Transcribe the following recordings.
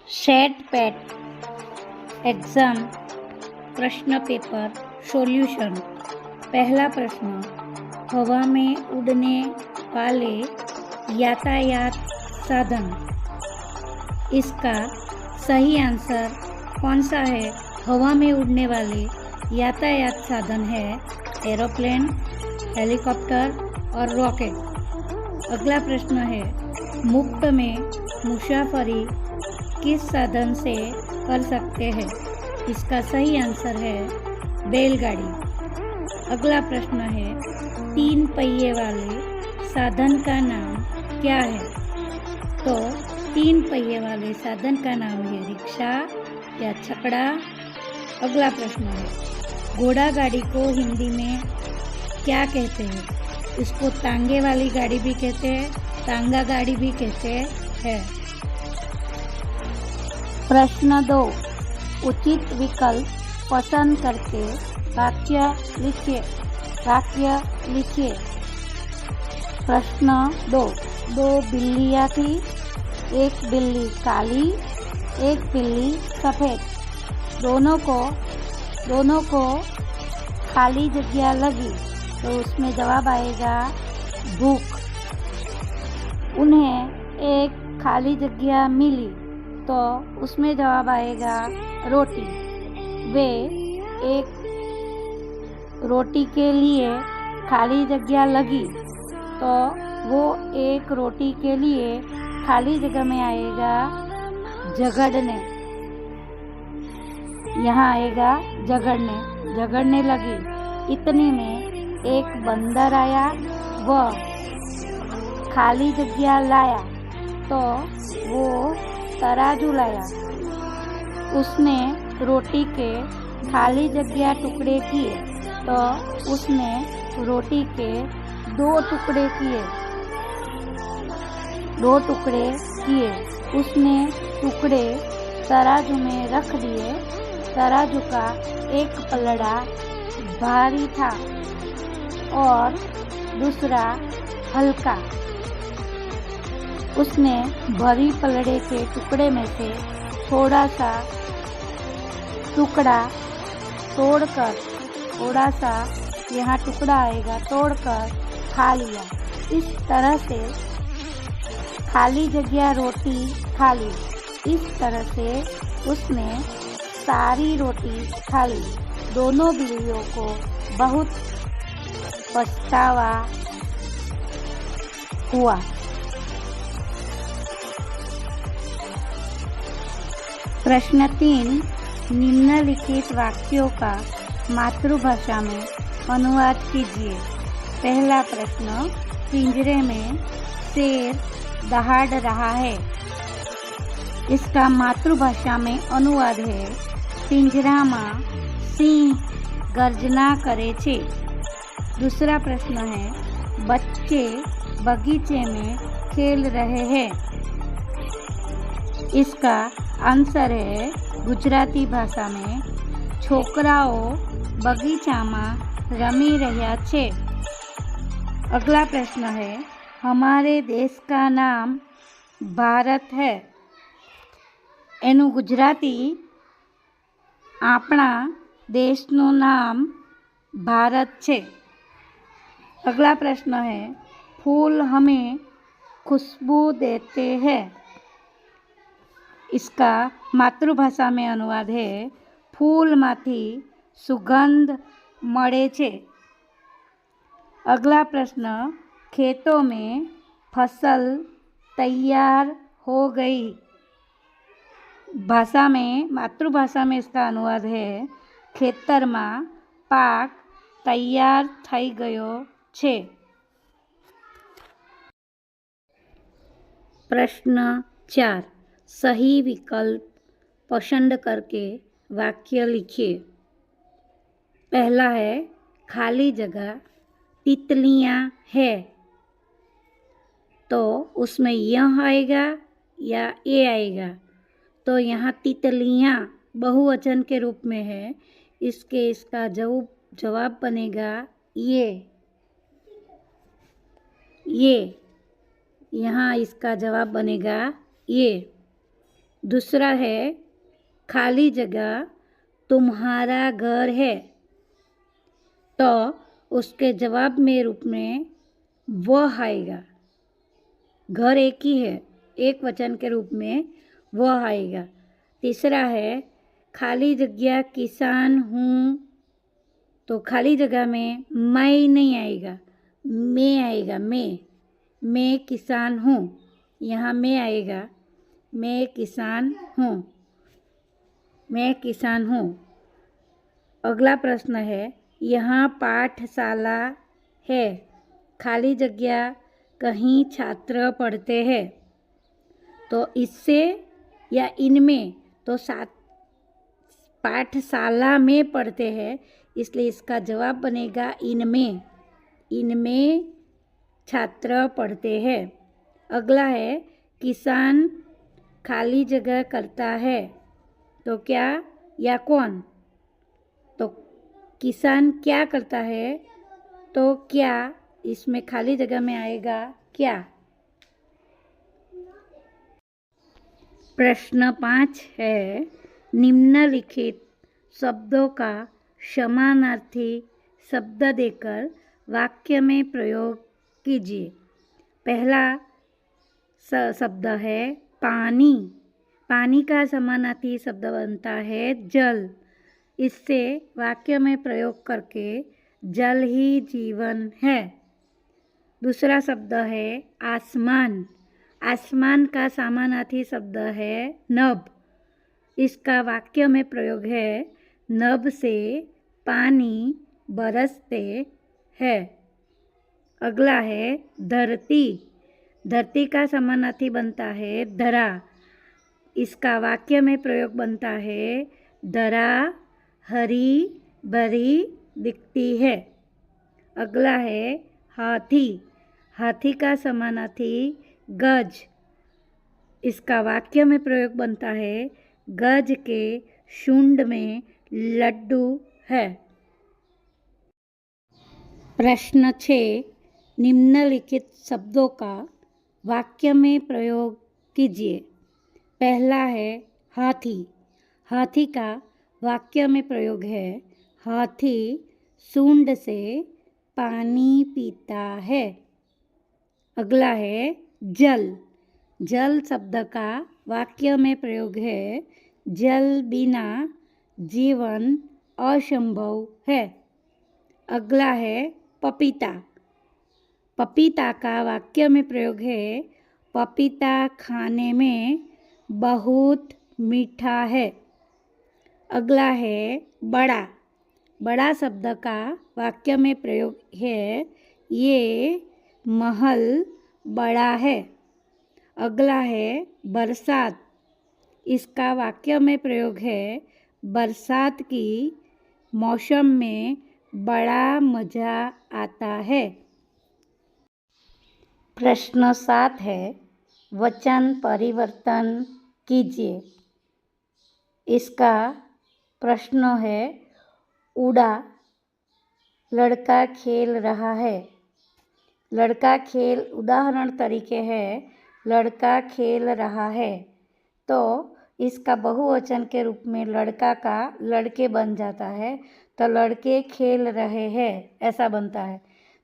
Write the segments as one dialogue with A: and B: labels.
A: Set PAT exam प्रश्न paper solution. पहला प्रश्न, हवा में उड़ने वाले यातायात साधन, इसका सही आंसर कौन सा है? हवा में उड़ने वाले यातायात साधन है एरोप्लेन, हेलीकॉप्टर और रॉकेट। अगला प्रश्न है, मुफ्त में मुसाफरी किस साधन से कर सकते हैं? इसका सही आंसर है बैलगाड़ी। अगला प्रश्न है, 3 पहिए वाले साधन का नाम क्या है? तो 3 पहिए वाले साधन का नाम है रिक्शा या छकड़ा। अगला प्रश्न है, घोड़ा गाड़ी को हिंदी में क्या कहते हैं? इसको तांगे वाली गाड़ी भी कहते हैं, तांगा गाड़ी भी कहते हैं। प्रश्न 2, उचित विकल्प पसंद करके वाक्य लिखिए। प्रश्न 2, 2 बिल्लियाँ थी, एक बिल्ली काली, एक बिल्ली सफ़ेद, दोनों को खाली जगह लगी, तो उसमें जवाब आएगा भूख। उन्हें एक खाली जगह मिली, तो उसमें जवाब आएगा रोटी। वे एक रोटी के लिए खाली जगह लगी, तो वो एक रोटी के लिए खाली जगह में आएगा झगड़ने। यहाँ आएगा झगड़ने लगी। इतने में एक बंदर आया, वह खाली जगह लाया, तो वो तराजू लाया। उसने रोटी के खाली जगह टुकड़े किए, तो उसने रोटी के 2 टुकड़े किए। उसने टुकड़े तराजू में रख दिए। तराजू का एक पलड़ा भारी था और दूसरा हल्का। उसने भरी पलड़े के टुकड़े में से थोड़ा सा टुकड़ा तोड़कर, थोड़ा सा यहाँ टुकड़ा आएगा, तोड़कर खा लिया। इस तरह से खाली जगह रोटी खा ली। इस तरह से उसने सारी रोटी खा ली। दोनों बिल्लियों को बहुत पछतावा हुआ। प्रश्न 3, निम्नलिखित वाक्यों का मातृभाषा में अनुवाद कीजिए। पहला प्रश्न, पिंजरे में शेर दहाड़ रहा है। इसका मातृभाषा में अनुवाद है, पिंजराમાં सिंह गर्जना करे छे। दूसरा प्रश्न है, बच्चे बगीचे में खेल रहे हैं। इसका आंसर है गुजराती भाषा में, छोकराओ बगीचाમાં रमी રહ્યા છે। अगला प्रश्न है, हमारे देश का नाम भारत है। एनु गुजराती, आपणा देशનું नाम भारत छे। अगला प्रश्न है, फूल हमें खुशबू देते हैं। इसका मातृभाषा में अनुवाद है, फूलमांथी सुगंध मळे छे। अगला प्रश्न, खेतों में फसल तैयार हो गई। भाषा में, मातृभाषा में इसका अनुवाद है, खेतરમાં पाक तैयार થઈ ગયો છે। प्रश्न 4, सही विकल्प पसंद करके वाक्य लिखिए। पहला है, खाली जगह तितलियाँ है, तो उसमें यह आएगा या ए आएगा? तो यहाँ तितलियाँ बहुवचन के रूप में है, इसका जवाब बनेगा ये। यहाँ इसका जवाब बनेगा ये। दूसरा है खाली जगह तुम्हारा घर है, तो उसके जवाब में रूप में वह आएगा। घर एक ही है, एक वचन के रूप में वह आएगा। तीसरा है खाली जगह किसान हूँ, तो खाली जगह में मैं नहीं आएगा, मैं आएगा। मैं किसान हूँ, यहाँ मैं आएगा, मैं किसान हूँ, मैं किसान हूँ। अगला प्रश्न है यहाँ पाठशाला है, खाली जगह कहीं छात्र पढ़ते हैं, तो इससे या इनमें, तो सात पाठशाला में पढ़ते हैं, इसलिए इसका जवाब बनेगा इनमें, इनमें छात्र पढ़ते हैं। अगला है किसान खाली जगह करता है, तो क्या या कौन, तो किसान क्या करता है, तो क्या इसमें खाली जगह में आएगा क्या। प्रश्न 5 है निम्नलिखित शब्दों का समानार्थी शब्द देकर वाक्य में प्रयोग कीजिए। पहला शब्द है पानी, पानी का समानार्थी शब्द बनता है जल। इससे वाक्य में प्रयोग करके जल ही जीवन है। दूसरा शब्द है आसमान, आसमान का समानार्थी शब्द है नभ। इसका वाक्य में प्रयोग है नभ से पानी बरसते हैं। अगला है धरती, धरती का समानार्थी बनता है धरा। इसका वाक्य में प्रयोग बनता है धरा हरी भरी दिखती है। अगला है हाथी, हाथी का समानार्थी गज। इसका वाक्य में प्रयोग बनता है गज के शुंड में लड्डू है। प्रश्न 6 निम्नलिखित शब्दों का वाक्य में प्रयोग कीजिए। पहला है हाथी, हाथी का वाक्य में प्रयोग है हाथी सूंड से पानी पीता है। अगला है जल, जल शब्द का वाक्य में प्रयोग है जल बिना जीवन असंभव है। अगला है पपीता, पपीता का वाक्य में प्रयोग है पपीता खाने में बहुत मीठा है। अगला है बड़ा, बड़ा शब्द का वाक्य में प्रयोग है ये महल बड़ा है। अगला है बरसात, इसका वाक्य में प्रयोग है बरसात की मौसम में बड़ा मज़ा आता है। प्रश्न 7 है वचन परिवर्तन कीजिए। इसका प्रश्न है उड़ा, लड़का खेल रहा है। लड़का खेल उदाहरण तरीके है लड़का खेल रहा है, तो इसका बहुवचन के रूप में लड़का का लड़के बन जाता है, तो लड़के खेल रहे हैं ऐसा बनता है।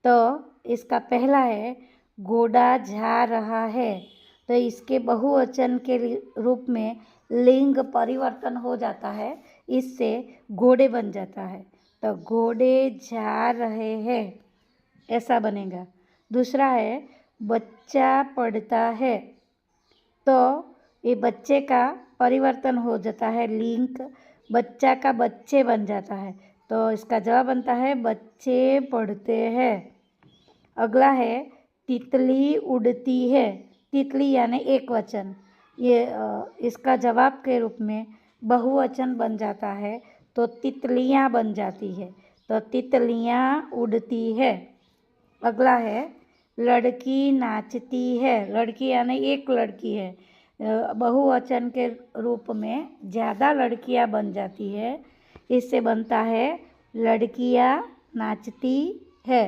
A: तो इसका पहला है घोड़ा जा रहा है, तो इसके बहुवचन के रूप में लिंग परिवर्तन हो जाता है, इससे घोड़े बन जाता है, तो घोड़े जा रहे हैं ऐसा बनेगा। दूसरा है बच्चा पढ़ता है, तो ये बच्चे का परिवर्तन हो जाता है, लिंग बच्चा का बच्चे बन जाता है, तो इसका जवाब बनता है बच्चे पढ़ते हैं। अगला है तितली उड़ती है, तितली यानी एक वचन, ये इसका जवाब के रूप में बहुवचन बन जाता है, तो तितलियाँ बन जाती है, तो तितलियाँ उड़ती है। अगला है लड़की नाचती है, लड़की यानी एक लड़की है, बहुवचन के रूप में ज़्यादा लड़कियां बन जाती है, इससे बनता है लड़कियां नाचती है।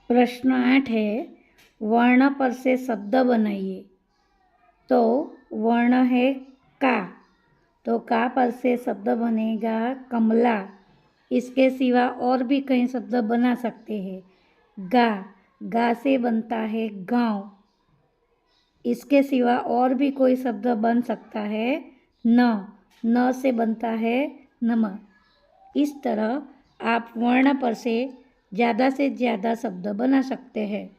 A: प्रश्न 8 है वर्ण पर से शब्द बनाइए। तो वर्ण है का, तो का पर से शब्द बनेगा कमला। इसके सिवा और भी कई शब्द बना सकते हैं। गा से बनता है गांव। इसके सिवा और भी कोई शब्द बन सकता है। न से बनता है नमक। इस तरह आप वर्ण पर से ज़्यादा शब्द बना सकते हैं।